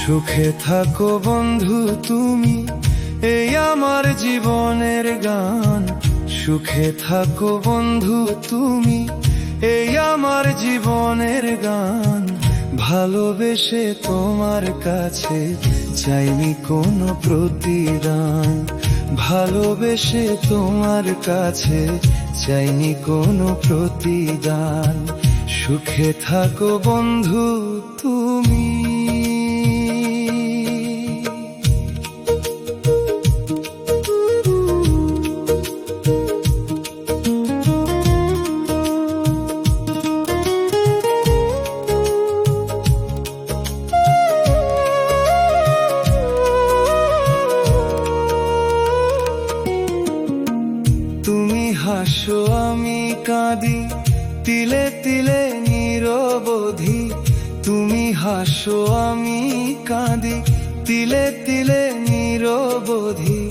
সুখে থাকো বন্ধু তুমি, এই আমার জীবনের গান। সুখে থাকো বন্ধু তুমি, এই আমার জীবনের গান। ভালোবেসে তোমার কাছে চাইনি কোনো প্রতিদান। ভালোবেসে তোমার কাছে চাইনি কোনো প্রতিদান। সুখে থাকো বন্ধু তুমি। তুমি হাসো আমি কাঁদি, তিলে তিলে নিরবধি। তুমি হাসো আমি কাঁদি, তিলে তিলে নিরবধি।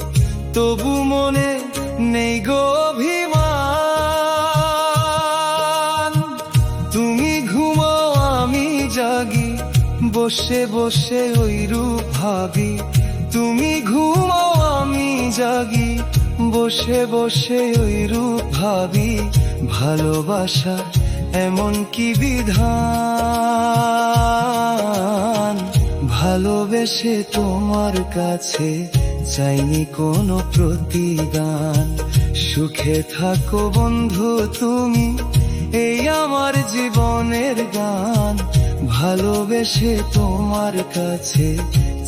তবু মনে নেই গো অভিমান। তুমি ঘুমাও আমি জাগি, বসে বসে ওই রূপ ভাবি। তুমি ঘুমাও আমি জাগি, বসে বসে ওই রূপ ভাবি। ভালোবাসা এমন কি বিধান। ভালোবেসে তোমার কাছে চাইনি কোনো প্রতিদান। সুখে থাকো বন্ধু তুমি, এই আমার জীবনের গান। ভালোবেসে তোমার কাছে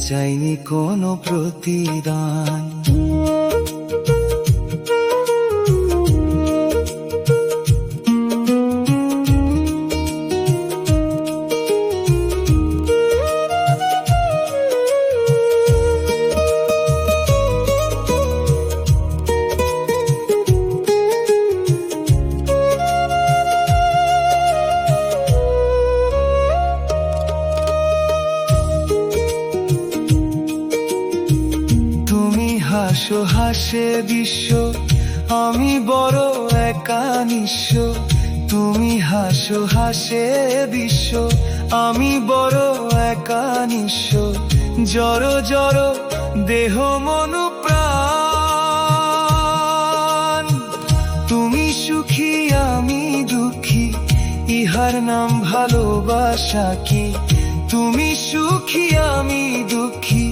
চাইনি কোনো প্রতিদান। হাসো হাসে বিশ্ব, আমি বড় একা নিঃস্ব। তুমি হাসো হাসে বিশ্ব, আমি বড় একা নিঃস্ব। জড় জড় দেহ মন প্রাণ। তুমি সুখী আমি দুঃখী, ইহার নাম ভালোবাসা কি? তুমি সুখী আমি দুঃখী,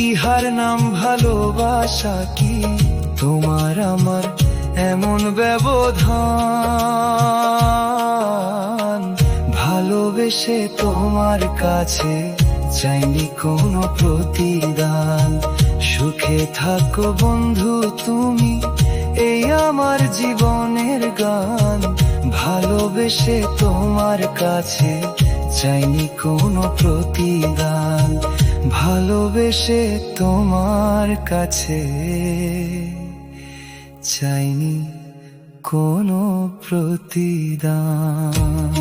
ইহার নাম ভালোবাসা কি? তোমার আমার এমন ব্যবধান। ভালোবেসে তোমার কাছে চাইনি কোনো প্রতিদান। সুখে থাকো বন্ধু তুমি, এই আমার জীবনের গান। ভালোবেসে তোমার কাছে চাইনি কোনো প্রতিদান। ভালোবেসে তোমার কাছে চাইনি কোনো প্রতিদান।